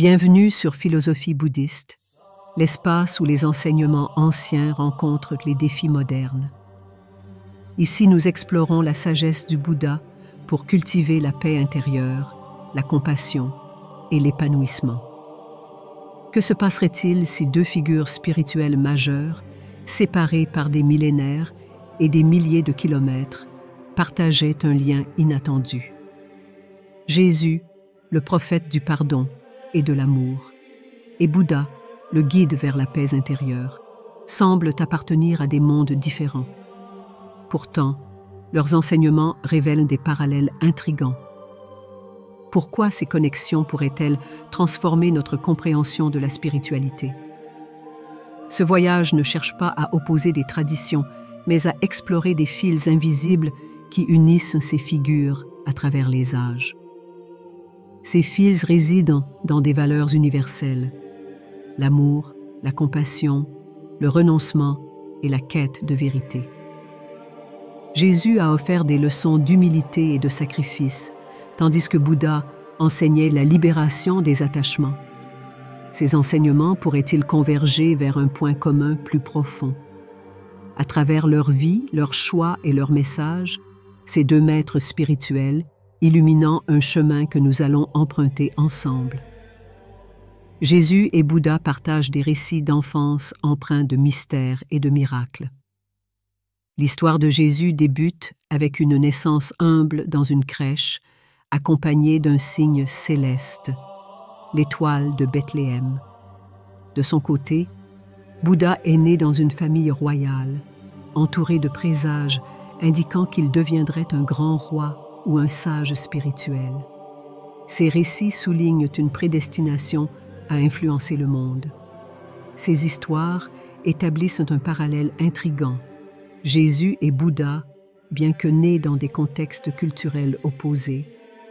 Bienvenue sur Philosophie bouddhiste, l'espace où les enseignements anciens rencontrent les défis modernes. Ici, nous explorons la sagesse du Bouddha pour cultiver la paix intérieure, la compassion et l'épanouissement. Que se passerait-il si deux figures spirituelles majeures, séparées par des millénaires et des milliers de kilomètres, partageaient un lien inattendu? Jésus, le prophète du pardon et de l'amour, et Bouddha, le guide vers la paix intérieure, semblent appartenir à des mondes différents. Pourtant, leurs enseignements révèlent des parallèles intrigants. Pourquoi ces connexions pourraient-elles transformer notre compréhension de la spiritualité? Ce voyage ne cherche pas à opposer des traditions, mais à explorer des fils invisibles qui unissent ces figures à travers les âges. Ces fils résident dans des valeurs universelles: l'amour, la compassion, le renoncement et la quête de vérité. Jésus a offert des leçons d'humilité et de sacrifice, tandis que Bouddha enseignait la libération des attachements. Ces enseignements pourraient-ils converger vers un point commun plus profond? À travers leur vie, leurs choix et leurs messages, ces deux maîtres spirituels illuminant un chemin que nous allons emprunter ensemble. Jésus et Bouddha partagent des récits d'enfance empreints de mystères et de miracles. L'histoire de Jésus débute avec une naissance humble dans une crèche, accompagnée d'un signe céleste, l'étoile de Bethléem. De son côté, Bouddha est né dans une famille royale, entouré de présages indiquant qu'il deviendrait un grand roi ou un sage spirituel. Ces récits soulignent une prédestination à influencer le monde. Ces histoires établissent un parallèle intrigant. Jésus et Bouddha, bien que nés dans des contextes culturels opposés,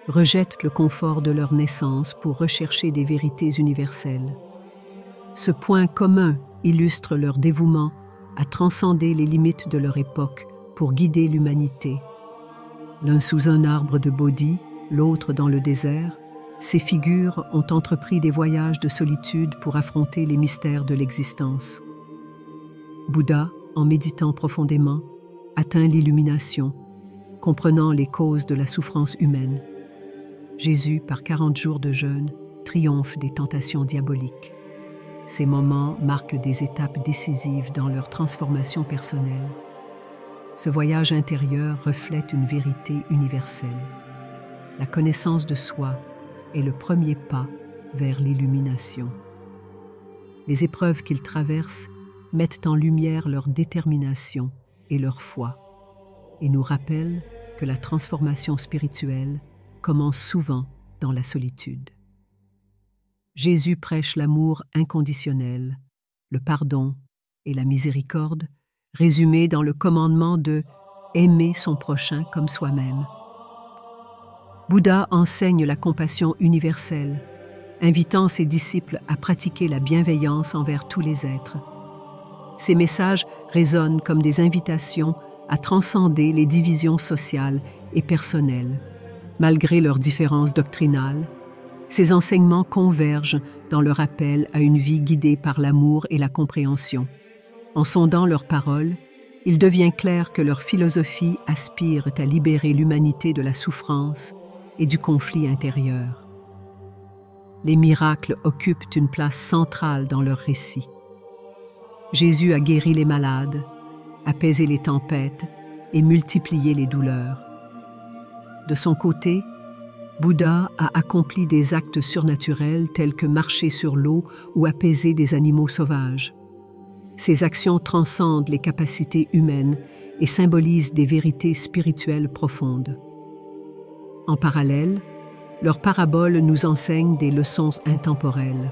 rejettent le confort de leur naissance pour rechercher des vérités universelles. Ce point commun illustre leur dévouement à transcender les limites de leur époque pour guider l'humanité. L'un sous un arbre de Bodhi, l'autre dans le désert, ces figures ont entrepris des voyages de solitude pour affronter les mystères de l'existence. Bouddha, en méditant profondément, atteint l'illumination, comprenant les causes de la souffrance humaine. Jésus, par 40 jours de jeûne, triomphe des tentations diaboliques. Ces moments marquent des étapes décisives dans leur transformation personnelle. Ce voyage intérieur reflète une vérité universelle. La connaissance de soi est le premier pas vers l'illumination. Les épreuves qu'ils traversent mettent en lumière leur détermination et leur foi, et nous rappellent que la transformation spirituelle commence souvent dans la solitude. Jésus prêche l'amour inconditionnel, le pardon et la miséricorde, résumés dans le commandement de « aimer son prochain comme soi-même ». Bouddha enseigne la compassion universelle, invitant ses disciples à pratiquer la bienveillance envers tous les êtres. Ces messages résonnent comme des invitations à transcender les divisions sociales et personnelles. Malgré leurs différences doctrinales, ces enseignements convergent dans leur appel à une vie guidée par l'amour et la compréhension. En sondant leurs paroles, il devient clair que leur philosophie aspire à libérer l'humanité de la souffrance et du conflit intérieur. Les miracles occupent une place centrale dans leurs récits. Jésus a guéri les malades, apaisé les tempêtes et multiplié les douleurs. De son côté, Bouddha a accompli des actes surnaturels tels que marcher sur l'eau ou apaiser des animaux sauvages. Ces actions transcendent les capacités humaines et symbolisent des vérités spirituelles profondes. En parallèle, leurs paraboles nous enseignent des leçons intemporelles.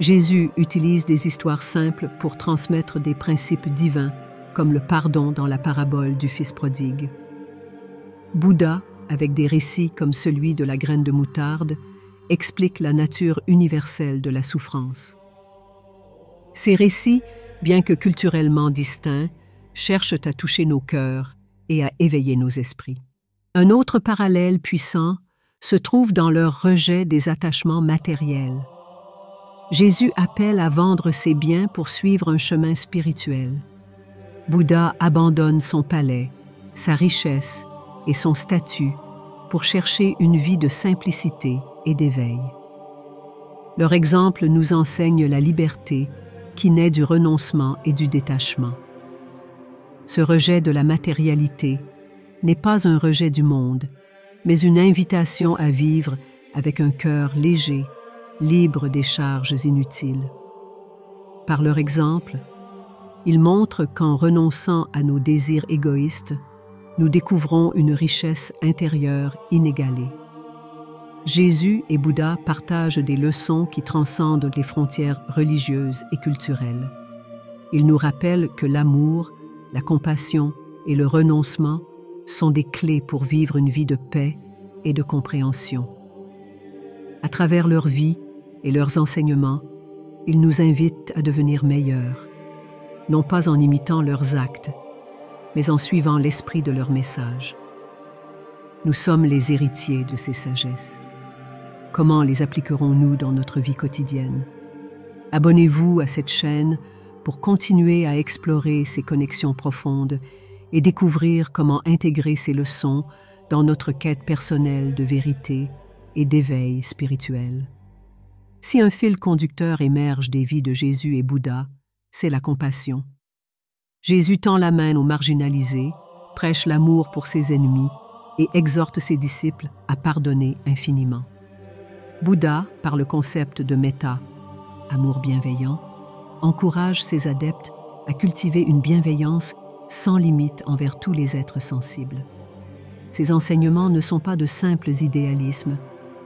Jésus utilise des histoires simples pour transmettre des principes divins, comme le pardon dans la parabole du Fils prodigue. Bouddha, avec des récits comme celui de la graine de moutarde, explique la nature universelle de la souffrance. Ces récits, bien que culturellement distincts, cherchent à toucher nos cœurs et à éveiller nos esprits. Un autre parallèle puissant se trouve dans leur rejet des attachements matériels. Jésus appelle à vendre ses biens pour suivre un chemin spirituel. Bouddha abandonne son palais, sa richesse et son statut pour chercher une vie de simplicité et d'éveil. Leur exemple nous enseigne la liberté qui naît du renoncement et du détachement. Ce rejet de la matérialité n'est pas un rejet du monde, mais une invitation à vivre avec un cœur léger, libre des charges inutiles. Par leur exemple, ils montrent qu'en renonçant à nos désirs égoïstes, nous découvrons une richesse intérieure inégalée. Jésus et Bouddha partagent des leçons qui transcendent les frontières religieuses et culturelles. Ils nous rappellent que l'amour, la compassion et le renoncement sont des clés pour vivre une vie de paix et de compréhension. À travers leur vie et leurs enseignements, ils nous invitent à devenir meilleurs, non pas en imitant leurs actes, mais en suivant l'esprit de leur message. Nous sommes les héritiers de ces sagesses. Comment les appliquerons-nous dans notre vie quotidienne? Abonnez-vous à cette chaîne pour continuer à explorer ces connexions profondes et découvrir comment intégrer ces leçons dans notre quête personnelle de vérité et d'éveil spirituel. Si un fil conducteur émerge des vies de Jésus et Bouddha, c'est la compassion. Jésus tend la main aux marginalisés, prêche l'amour pour ses ennemis et exhorte ses disciples à pardonner infiniment. Bouddha, par le concept de metta, amour bienveillant, encourage ses adeptes à cultiver une bienveillance sans limite envers tous les êtres sensibles. Ces enseignements ne sont pas de simples idéalismes,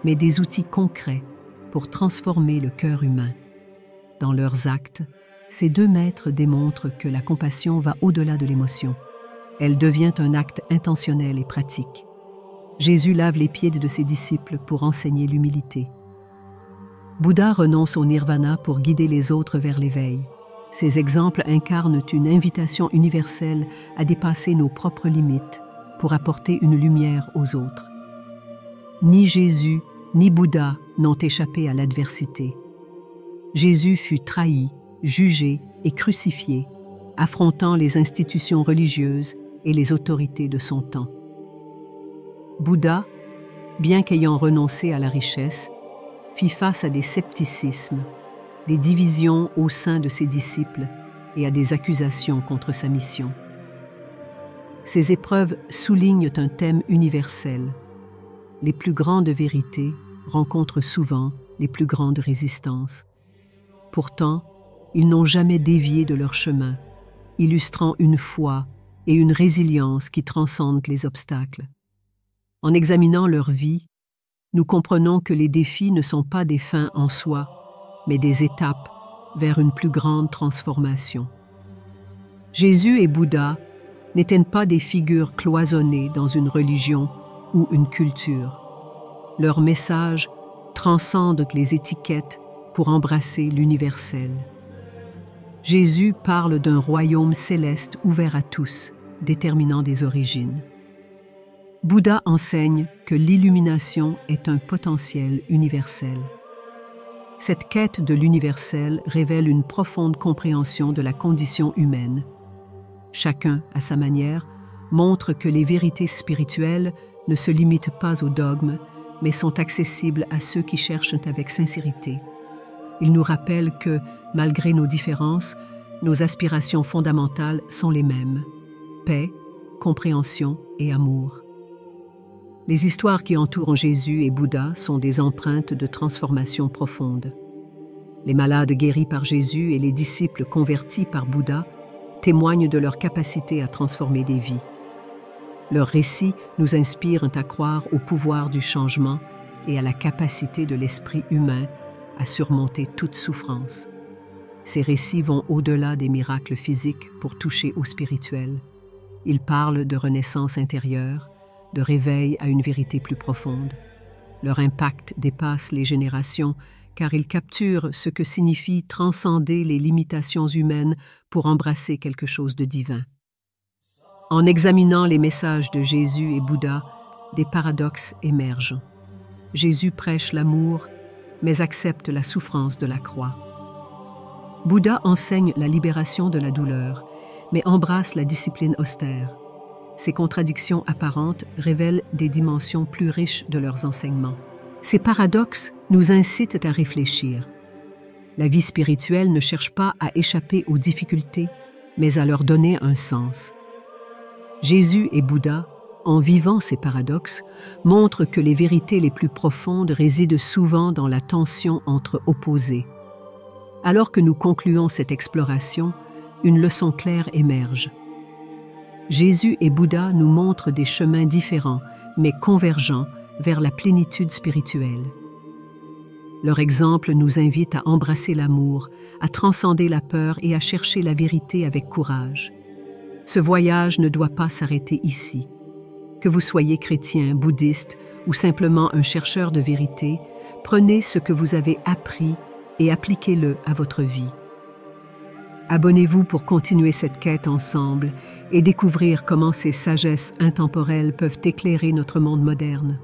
mais des outils concrets pour transformer le cœur humain. Dans leurs actes, ces deux maîtres démontrent que la compassion va au-delà de l'émotion. Elle devient un acte intentionnel et pratique. Jésus lave les pieds de ses disciples pour enseigner l'humilité. Bouddha renonce au nirvana pour guider les autres vers l'éveil. Ces exemples incarnent une invitation universelle à dépasser nos propres limites pour apporter une lumière aux autres. Ni Jésus, ni Bouddha n'ont échappé à l'adversité. Jésus fut trahi, jugé et crucifié, affrontant les institutions religieuses et les autorités de son temps. Bouddha, bien qu'ayant renoncé à la richesse, fit face à des scepticismes, des divisions au sein de ses disciples et à des accusations contre sa mission. Ces épreuves soulignent un thème universel. Les plus grandes vérités rencontrent souvent les plus grandes résistances. Pourtant, ils n'ont jamais dévié de leur chemin, illustrant une foi et une résilience qui transcendent les obstacles. En examinant leur vie, nous comprenons que les défis ne sont pas des fins en soi, mais des étapes vers une plus grande transformation. Jésus et Bouddha n'étaient pas des figures cloisonnées dans une religion ou une culture. Leur message transcende les étiquettes pour embrasser l'universel. Jésus parle d'un royaume céleste ouvert à tous, déterminant des origines. Bouddha enseigne que l'illumination est un potentiel universel. Cette quête de l'universel révèle une profonde compréhension de la condition humaine. Chacun, à sa manière, montre que les vérités spirituelles ne se limitent pas aux dogmes, mais sont accessibles à ceux qui cherchent avec sincérité. Il nous rappelle que, malgré nos différences, nos aspirations fondamentales sont les mêmes: paix, compréhension et amour. Les histoires qui entourent Jésus et Bouddha sont des empreintes de transformation profonde. Les malades guéris par Jésus et les disciples convertis par Bouddha témoignent de leur capacité à transformer des vies. Leurs récits nous inspirent à croire au pouvoir du changement et à la capacité de l'esprit humain à surmonter toute souffrance. Ces récits vont au-delà des miracles physiques pour toucher au spirituel. Ils parlent de renaissance intérieure, de réveil à une vérité plus profonde. Leur impact dépasse les générations car ils capturent ce que signifie transcender les limitations humaines pour embrasser quelque chose de divin. En examinant les messages de Jésus et Bouddha, des paradoxes émergent. Jésus prêche l'amour, mais accepte la souffrance de la croix. Bouddha enseigne la libération de la douleur, mais embrasse la discipline austère. Ces contradictions apparentes révèlent des dimensions plus riches de leurs enseignements. Ces paradoxes nous incitent à réfléchir. La vie spirituelle ne cherche pas à échapper aux difficultés, mais à leur donner un sens. Jésus et Bouddha, en vivant ces paradoxes, montrent que les vérités les plus profondes résident souvent dans la tension entre opposés. Alors que nous concluons cette exploration, une leçon claire émerge. Jésus et Bouddha nous montrent des chemins différents, mais convergents, vers la plénitude spirituelle. Leur exemple nous invite à embrasser l'amour, à transcender la peur et à chercher la vérité avec courage. Ce voyage ne doit pas s'arrêter ici. Que vous soyez chrétien, bouddhiste ou simplement un chercheur de vérité, prenez ce que vous avez appris et appliquez-le à votre vie. Abonnez-vous pour continuer cette quête ensemble et découvrir comment ces sagesses intemporelles peuvent éclairer notre monde moderne.